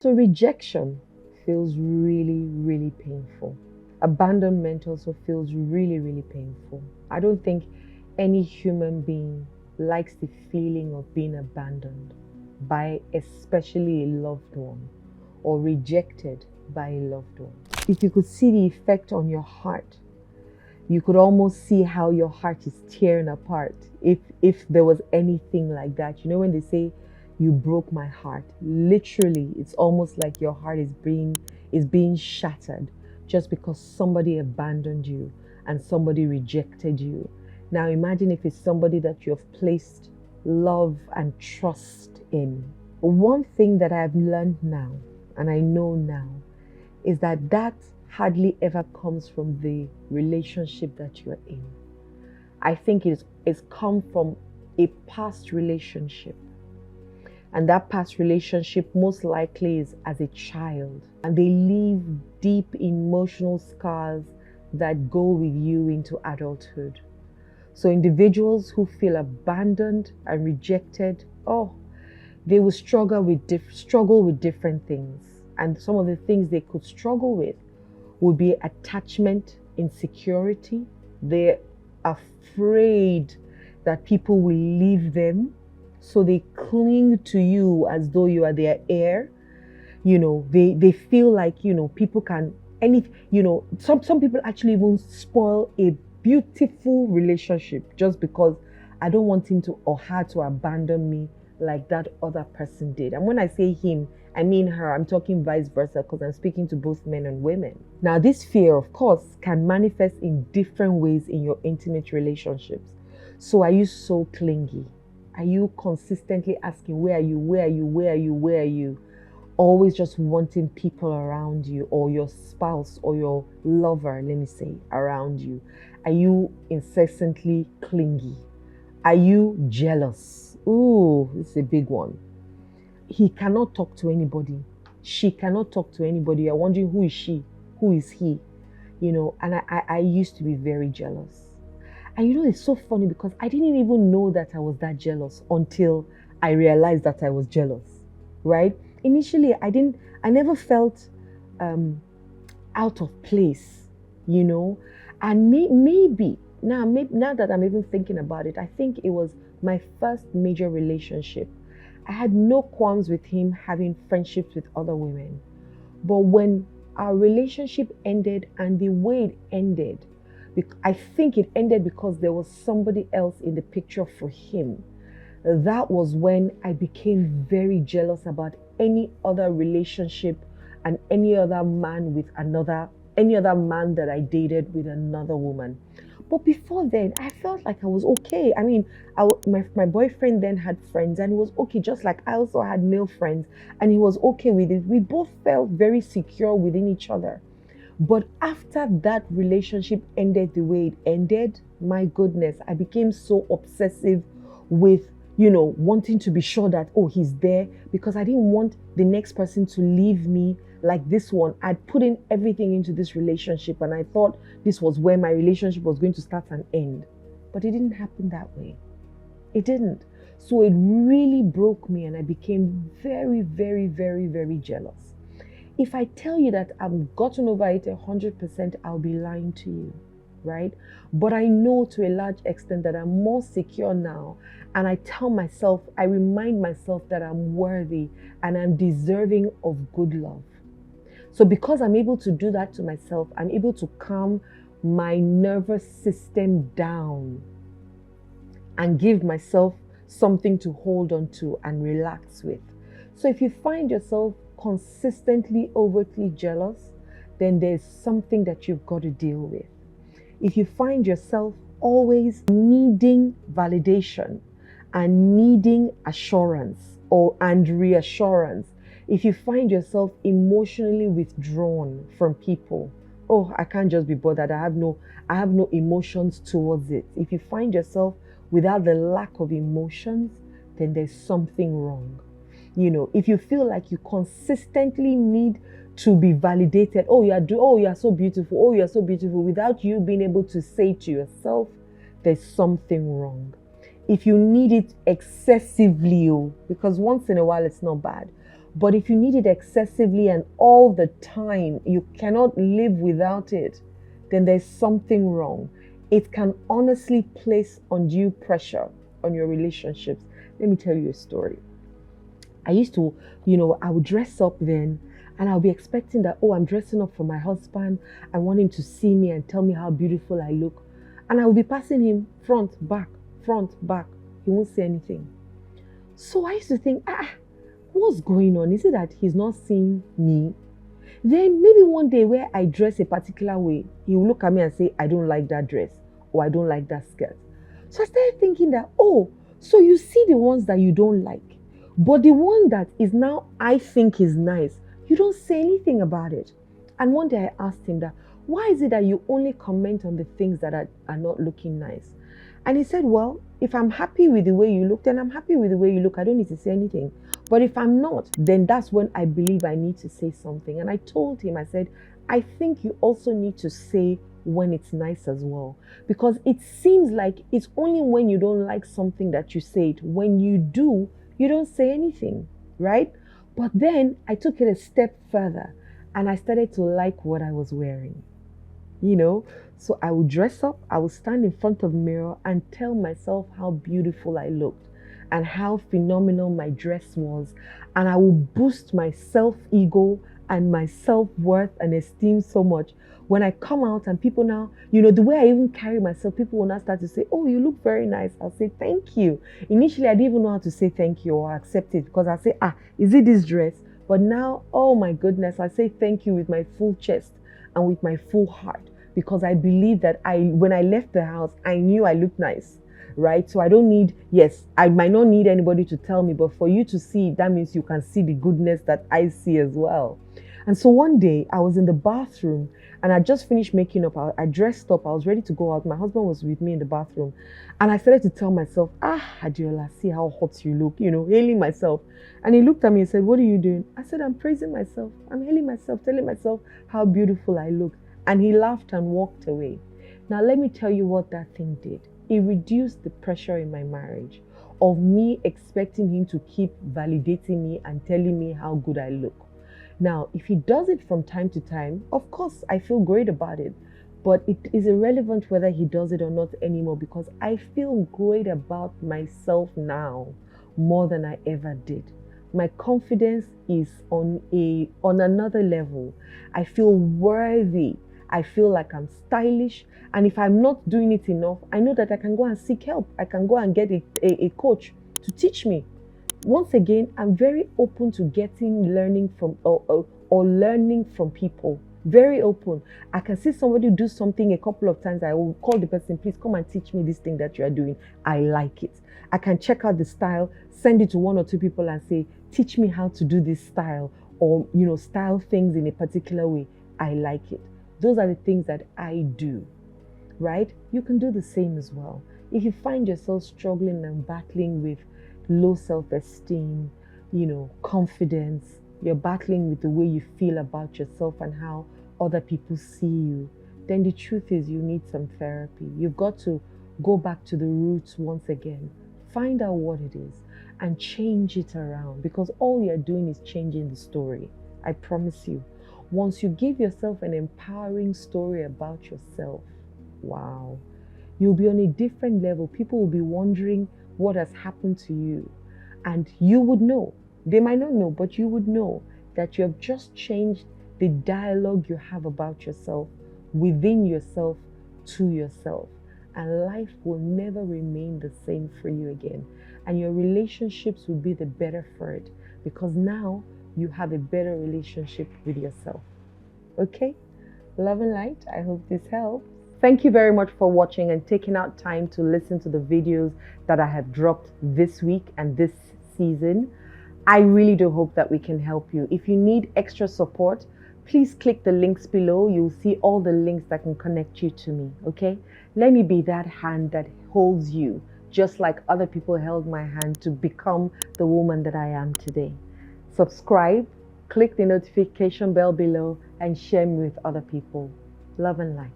So rejection feels really, really painful. Abandonment also feels really, really painful. I don't think any human being likes the feeling of being abandoned by especially a loved one or rejected by a loved one. If you could see the effect on your heart, you could almost see how your heart is tearing apart if there was anything like that. You know when they say you broke my heart, literally it's almost like your heart is being shattered just because somebody abandoned you and somebody rejected you. Now imagine if it's somebody that you have placed love and trust in. One thing that I've learned now, and I know now, is that hardly ever comes from the relationship that you're in. I think it's come from a past relationship. And that past relationship most likely is as a child. And they leave deep emotional scars that go with you into adulthood. So individuals who feel abandoned and rejected, they will struggle with different things. And some of the things they could struggle with would be attachment, insecurity. They're afraid that people will leave them, so they cling to you as though you are their heir. They feel like, people can, some people actually even spoil a beautiful relationship just because I don't want him to or her to abandon me like that other person did. And when I say him, I mean her. I'm talking vice versa because I'm speaking to both men and women. Now, this fear, of course, can manifest in different ways in your intimate relationships. So are you so clingy? Are you consistently asking, where are you, where are you, where are you, where are you? Always just wanting people around you, or your spouse or your lover, let me say, around you. Are you incessantly clingy? Are you jealous? Ooh, it's a big one. He cannot talk to anybody. She cannot talk to anybody. You're wondering, who is she? Who is he? And I used to be very jealous. And it's so funny because I didn't even know that I was that jealous until I realized that I was jealous, right? Initially, I never felt out of place, and maybe now that I'm even thinking about it, I think it was my first major relationship. I had no qualms with him having friendships with other women. But when our relationship ended, and the way it ended, I think it ended because there was somebody else in the picture for him. That was when I became very jealous about any other relationship and any other man that I dated with another woman. But before then, I felt like I was okay. I mean, my boyfriend then had friends and he was okay, just like I also had male friends and he was okay with it. We both felt very secure within each other. But after that relationship ended the way it ended, my goodness, I became so obsessive with, wanting to be sure that, he's there, because I didn't want the next person to leave me like this one. I'd put in everything into this relationship and I thought this was where my relationship was going to start and end. But it didn't happen that way. It didn't. So it really broke me and I became very, very, very, very jealous. If I tell you that I've gotten over it 100%, I'll be lying to you, right? But I know to a large extent that I'm more secure now. And I remind myself that I'm worthy and I'm deserving of good love. So because I'm able to do that to myself, I'm able to calm my nervous system down and give myself something to hold on to and relax with. So if you find yourself consistently overtly jealous, then there's something that you've got to deal with. If you find yourself always needing validation and needing assurance and reassurance, if you find yourself emotionally withdrawn from people, I can't just be bothered, I have no emotions towards it. If you find yourself without the lack of emotions, then there's something wrong. If you feel like you consistently need to be validated, you are so beautiful, you are so beautiful, without you being able to say to yourself, there's something wrong. If you need it excessively, because once in a while it's not bad, But if you need it excessively and all the time, you cannot live without it, then there's something wrong. It can honestly place undue pressure on your relationships. Let me tell you a story. I used to, I would dress up then and I'll be expecting that, oh, I'm dressing up for my husband. I want him to see me and tell me how beautiful I look. And I will be passing him front, back, front, back. He won't say anything. So I used to think, what's going on? Is it that he's not seeing me? Then maybe one day where I dress a particular way, he will look at me and say, I don't like that dress or I don't like that skirt. So I started thinking that, oh, so you see the ones that you don't like, but the one that is now I think is nice, you don't say anything about it. And one day I asked him that, why is it that you only comment on the things that are not looking nice? And he said, well, if I'm happy with the way you look, then I'm happy with the way you look. I don't need to say anything. But if I'm not, then that's when I believe I need to say something. And I told him, I said, I think you also need to say when it's nice as well. Because it seems like it's only when you don't like something that you say it. When you do, you don't say anything, right? But then I took it a step further and I started to like what I was wearing. So I would dress up, I would stand in front of the mirror and tell myself how beautiful I looked and how phenomenal my dress was. And I would boost my self-ego and my self-worth and esteem so much. When I come out and people now, the way I even carry myself, people will now start to say, oh, you look very nice. I'll say, thank you. Initially, I didn't even know how to say thank you or accept it because I say, is it this dress? But now, oh my goodness, I say thank you with my full chest and with my full heart. Because I believe that when I left the house, I knew I looked nice, right? So I don't need, I might not need anybody to tell me, but for you to see it, that means you can see the goodness that I see as well. And so one day I was in the bathroom and I just finished making up. I dressed up, I was ready to go out. My husband was with me in the bathroom. And I started to tell myself, Adiola, see how hot you look, hailing myself. And he looked at me and said, what are you doing? I said, I'm praising myself. I'm hailing myself, telling myself how beautiful I look. And he laughed and walked away. Now, let me tell you what that thing did. It reduced the pressure in my marriage of me expecting him to keep validating me and telling me how good I look. Now, if he does it from time to time, of course, I feel great about it. But it is irrelevant whether he does it or not anymore because I feel great about myself now more than I ever did. My confidence is on another level. I feel worthy. I feel like I'm stylish. And if I'm not doing it enough, I know that I can go and seek help. I can go and get a coach to teach me. Once again, I'm very open to learning from or learning from people. Very open. I can see somebody do something a couple of times. I will call the person, please come and teach me this thing that you are doing. I like it. I can check out the style, send it to one or two people and say, teach me how to do this style or, style things in a particular way. I like it. Those are the things that I do, right? You can do the same as well. If you find yourself struggling and battling with low self-esteem, confidence, you're battling with the way you feel about yourself and how other people see you, then the truth is you need some therapy. You've got to go back to the roots once again, find out what it is and change it around because all you're doing is changing the story. I promise you. Once you give yourself an empowering story about yourself, wow, you'll be on a different level. People will be wondering what has happened to you. And you would know, they might not know, but you would know that you have just changed the dialogue you have about yourself, within yourself, to yourself. And life will never remain the same for you again. And your relationships will be the better for it because now you have a better relationship with yourself. Okay? Love and light. I hope this helps. Thank you very much for watching and taking out time to listen to the videos that I have dropped this week and this season. I really do hope that we can help you. If you need extra support, please click the links below. You'll see all the links that can connect you to me. Okay? Let me be that hand that holds you, just like other people held my hand to become the woman that I am today. Subscribe, click the notification bell below, and share me with other people. Love and light.